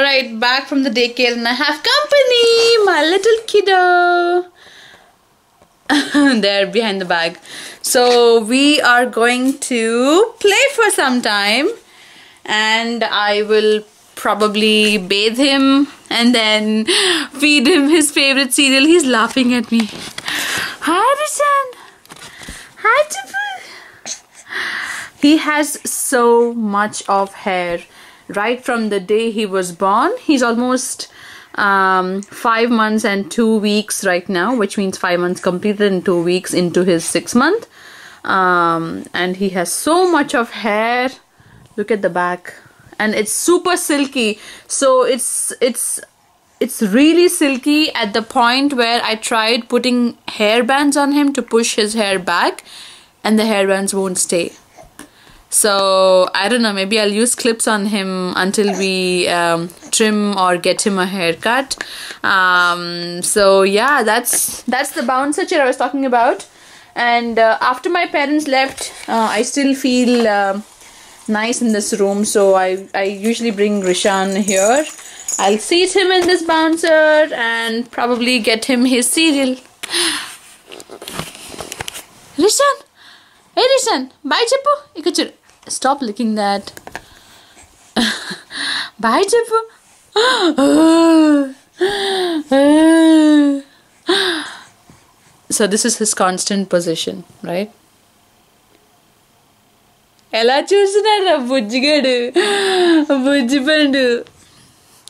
Alright, back from the daycare and I have company, my little kiddo. There behind the bag. So we are going to play for some time and I will probably bathe him and then feed him his favorite cereal. He's laughing at me. Hi, Rishan. Hi, Chipu. He has so much of hair. Right from the day he was born. He's almost 5 months and 2 weeks right now, which means 5 months completed and 2 weeks into his 6th month. And he has so much of hair. Look at the back. And it's super silky. So it's really silky at the point where I tried putting hair bands on him to push his hair back and the hair bands won't stay. So I don't know, maybe I'll use clips on him until we trim or get him a haircut. So yeah, that's the bouncer chair I was talking about. And after my parents left, I still feel nice in this room, so I usually bring Rishan here. I'll seat him in this bouncer and probably get him his cereal. Rishan! Hey Rishan! Bye Chippu! Ikuchuru. Stop licking that. Bye Chippu! So this is his constant position, right? Ela chustunara bujjigadu bujjipandu.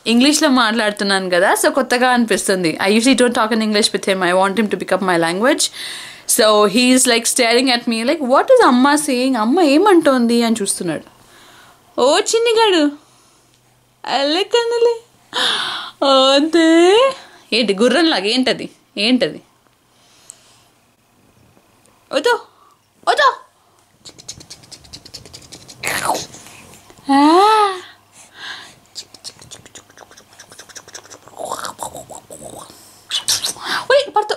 English lo maatladutunnan kada, so kottaga anipistundi. I usually don't talk in English with him. I want him to pick up my language. So he's like staring at me like, what is Amma saying? Amma emantondi ani chustunadu. Oh chinnigadu. Allekanale. Ante. Enti gurran laga entadi? Entadi? Odo. Odo. Ah. Wait, parto.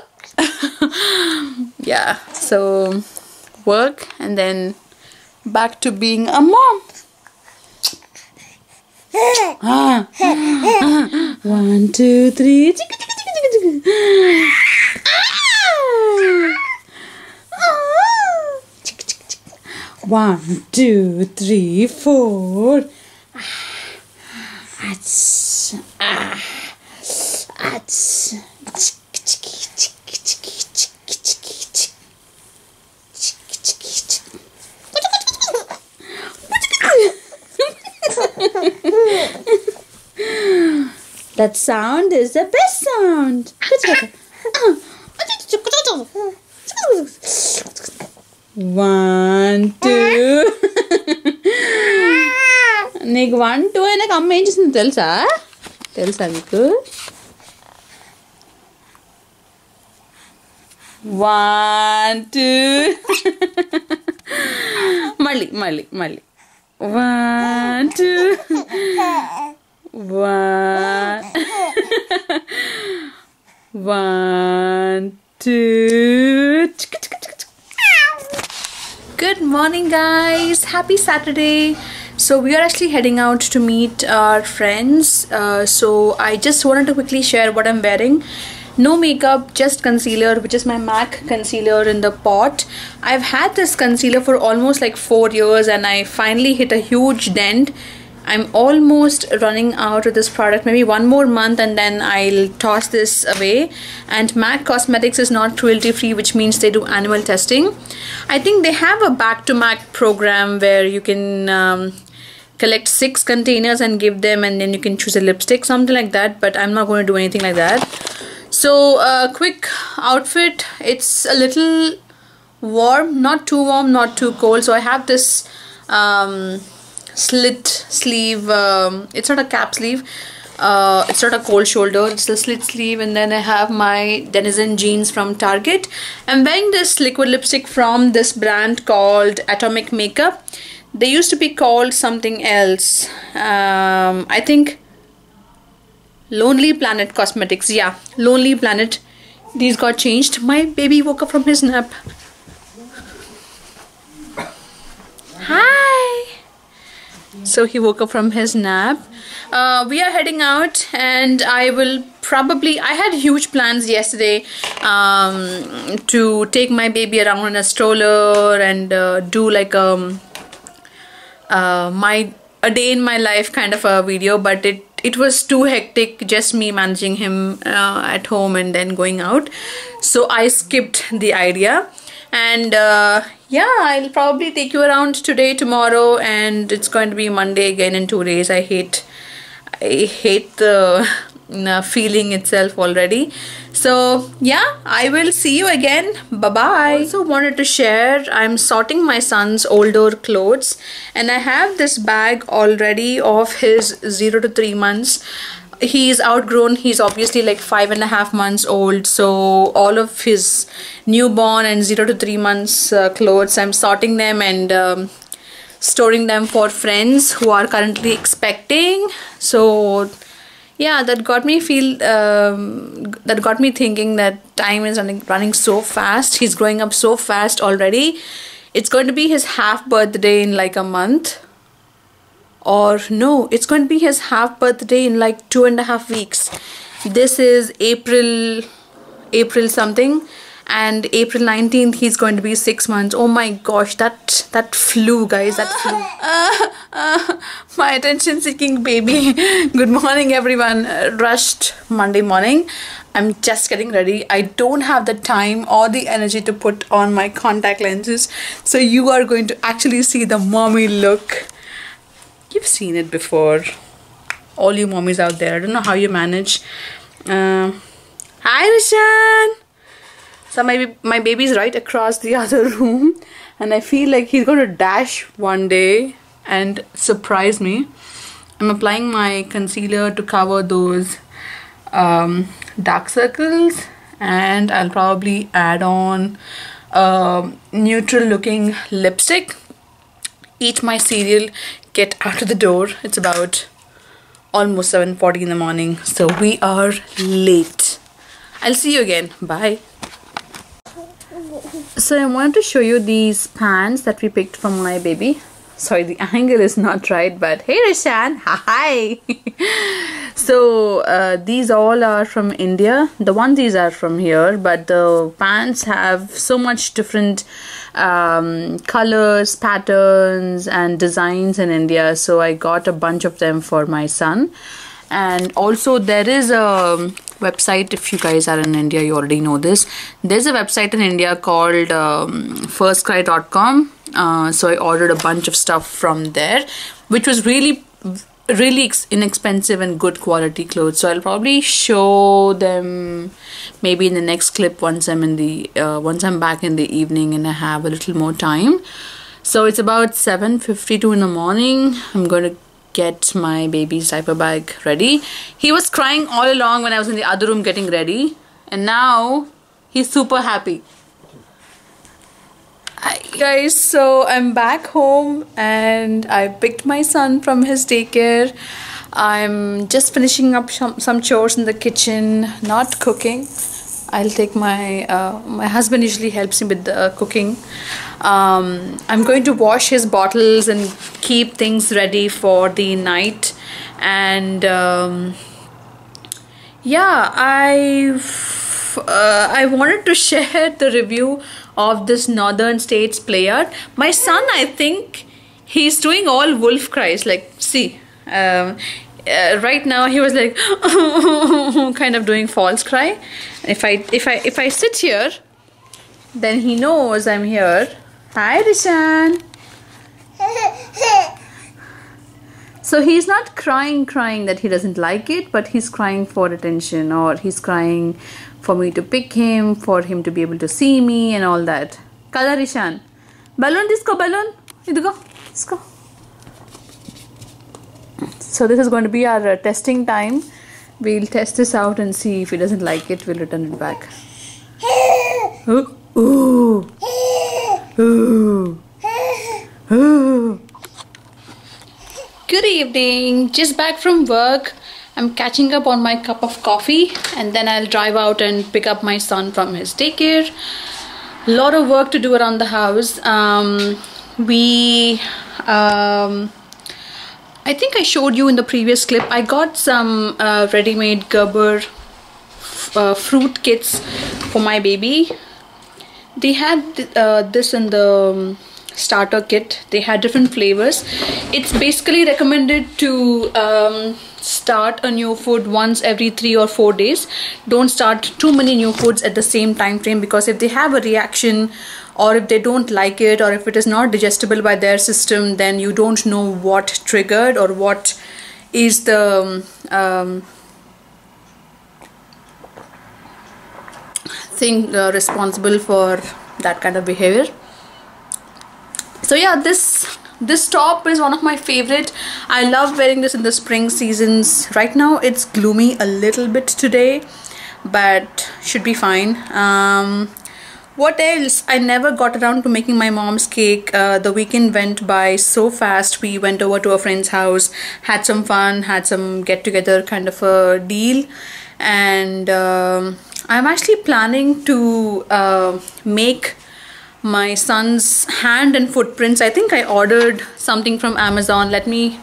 Yeah, so work and then back to being a mom. 1, 2, 3. 1, 2, 3, 4. That sound is the best sound. 1, 2. నీకు 1, 2 అయినాక అమ్మ ఏం చేసింది తెలుసా నీకు? 1, 2. మళ్ళీ 1, 2. 1, 2. Good morning guys, happy Saturday. So we are actually heading out to meet our friends. So I just wanted to quickly share what I'm wearing. No makeup, just concealer, which is my MAC concealer in the pot. I've had this concealer for almost like 4 years and I finally hit a huge dent. I'm almost running out of this product, maybe 1 more month and then I'll toss this away. And MAC Cosmetics is not cruelty free, which means they do animal testing. I think they have a back to MAC program where you can collect 6 containers and give them and then you can choose a lipstick, something like that, but I'm not going to do anything like that. So quick outfit, it's a little warm, not too warm, not too cold. So I have this slit sleeve, it's not a cap sleeve, it's not a cold shoulder, it's a slit sleeve, and then I have my Denizen jeans from Target. I'm wearing this liquid lipstick from this brand called Atomic Makeup. They used to be called something else, I think Lonely Planet Cosmetics. Yeah, Lonely Planet. These got changed. My baby woke up from his nap. Hi. So he woke up from his nap. We are heading out, and I had huge plans yesterday to take my baby around in a stroller and do like a day in my life kind of a video, but it was too hectic, just me managing him at home and then going out, so I skipped the idea. And yeah, I'll probably take you around today, tomorrow, and it's going to be Monday again in 2 days. I hate the feeling itself already. So yeah, I will see you again. Bye bye. Also wanted to share, I'm sorting my son's older clothes, and I have this bag already of his 0 to 3 months. He's outgrown. He's obviously like 5.5 months old, so all of his newborn and 0 to 3 months clothes, I'm sorting them and storing them for friends who are currently expecting. So yeah, that got me thinking that time is running so fast. He's growing up so fast already. It's going to be his half birthday in like a month. Or no, it's going to be his half birthday in like 2.5 weeks. This is April something, and April 19th he's going to be 6 months. Oh my gosh, that flew, guys, that flew. My attention seeking baby. Good morning everyone. Rushed Monday morning. I'm just getting ready. I don't have the time or the energy to put on my contact lenses, so you are going to actually see the mommy look. You've seen it before, all you mommies out there. I don't know how you manage. Hi Rishan. So my baby's right across the other room, and I feel like he's going to dash one day and surprise me. I'm applying my concealer to cover those dark circles, and I'll probably add on neutral looking lipstick. Eat my cereal, get out of the door. It's about almost 7:40 in the morning, so we are late. I'll see you again. Bye. So I wanted to show you these pants that we picked from my baby. Sorry, the angle is not right, but hey Rishan, hi. So these all are from India. The onesies are from here, but the pants have so much different colors, patterns and designs in India, so I got a bunch of them for my son. And also there is a website, if you guys are in India you already know this, there's a website in India called firstcry.com. So I ordered a bunch of stuff from there, which was really inexpensive and good quality clothes. So I'll probably show them maybe in the next clip once I'm back in the evening and I have a little more time. So it's about 7:52 in the morning. I'm going to get my baby's diaper bag ready. He was crying all along when I was in the other room getting ready, and now he's super happy. Hi guys, so I'm back home and I picked my son from his daycare. I'm just finishing up some chores in the kitchen, not cooking. I'll take my husband usually helps me with the cooking. I'm going to wash his bottles and keep things ready for the night. And yeah, I wanted to share the review of this Northern States play art. My son, I think he's doing all wolf cries, like see, right now he was like kind of doing false cry. If I sit here, then he knows I'm here. Hi Rishan. So he's not crying that he doesn't like it, but he's crying for attention, or he's crying for me to pick him, for him to be able to see me and all that. Kala Rishan. Balloon, disco balloon. Idhu go. Let's go. So this is going to be our testing time. We'll test this out and see if he doesn't like it, we'll return it back. Ooh. Ooh. Ooh. Ooh. Good evening. Just back from work. I'm catching up on my cup of coffee, and then I'll drive out and pick up my son from his daycare. Lot of work to do around the house. I think I showed you in the previous clip, I got some ready-made Gerber fruit kits for my baby. They had this in the starter kit. They had different flavors. It's basically recommended to start a new food once every 3 or 4 days. Don't start too many new foods at the same time frame, because if they have a reaction, or if they don't like it, or if it is not digestible by their system, then you don't know what triggered or what is the thing responsible for that kind of behavior. So yeah, this top is one of my favorite. I love wearing this in the spring seasons. Right now it's gloomy a little bit today, but should be fine. What else? I never got around to making my mom's cake. The weekend went by so fast. We went over to a friend's house, had some fun, had some get-together kind of a deal, and I'm actually planning to make my son's hand and footprints. I think I ordered something from Amazon. Let me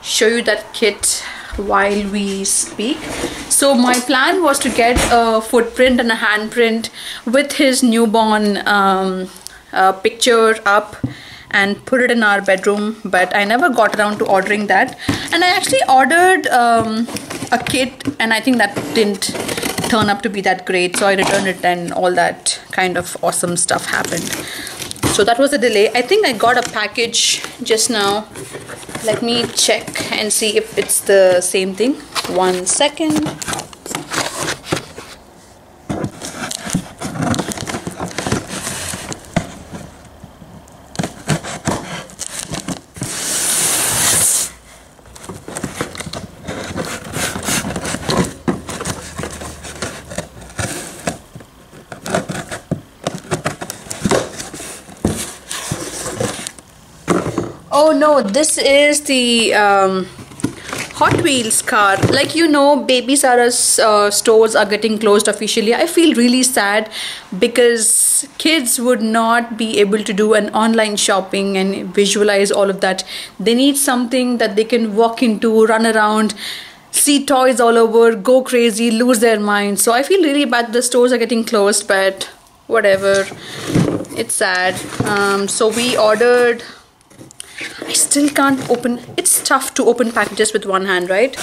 show you that kit while we speak. So my plan was to get a footprint and a handprint with his newborn picture up and put it in our bedroom, but I never got around to ordering that. And I actually ordered a kit, and I think that didn't turn up to be that great, so I returned it and all that kind of awesome stuff happened. So that was a delay. I think I got a package just now. Let me check and see if it's the same thing. 1 second. Oh no, this is the Hot Wheels car. Like, you know, Babies R Us stores are getting closed officially. I feel really sad because kids would not be able to do an online shopping and visualize all of that. They need something that they can walk into, run around, see toys all over, go crazy, lose their mind. So I feel really bad the stores are getting closed, but whatever. It's sad. So we ordered... I still can't open. It's tough to open packages with one hand, right?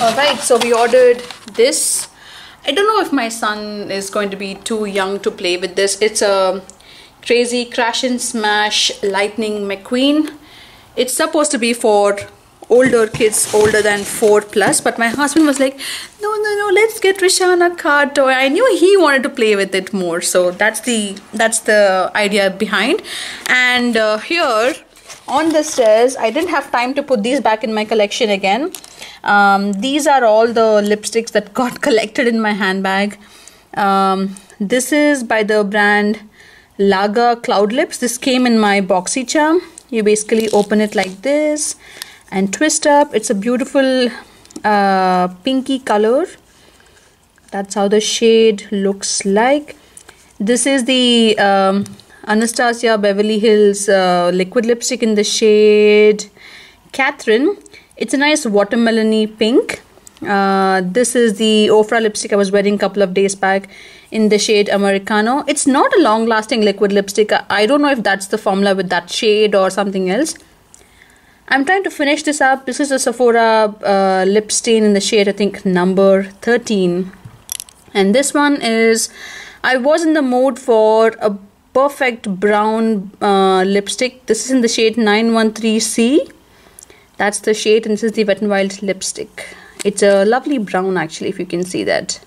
Alright, so we ordered this. I don't know if my son is going to be too young to play with this. It's a Crazy Crash and Smash Lightning McQueen. It's supposed to be for older kids, older than 4+, but my husband was like, no, let's get Rishan a car toy. I knew he wanted to play with it more, so that's the idea behind. And here on the stairs, I didn't have time to put these back in my collection again. These are all the lipsticks that got collected in my handbag. This is by the brand Laga Cloud Lips. This came in my boxy charm. You basically open it like this and twist up. It's a beautiful pinky color. That's how the shade looks like. This is the Anastasia Beverly Hills liquid lipstick in the shade Catherine. It's a nice watermelony pink. This is the Ofra lipstick I was wearing a couple of days back in the shade Americano. It's not a long-lasting liquid lipstick. I don't know if that's the formula with that shade or something else. I'm trying to finish this up. This is a Sephora lip stain in the shade, I think, number 13. And this one is, I was in the mood for a perfect brown lipstick. This is in the shade 913C. That's the shade, and this is the Wet n Wild lipstick. It's a lovely brown, actually, if you can see that.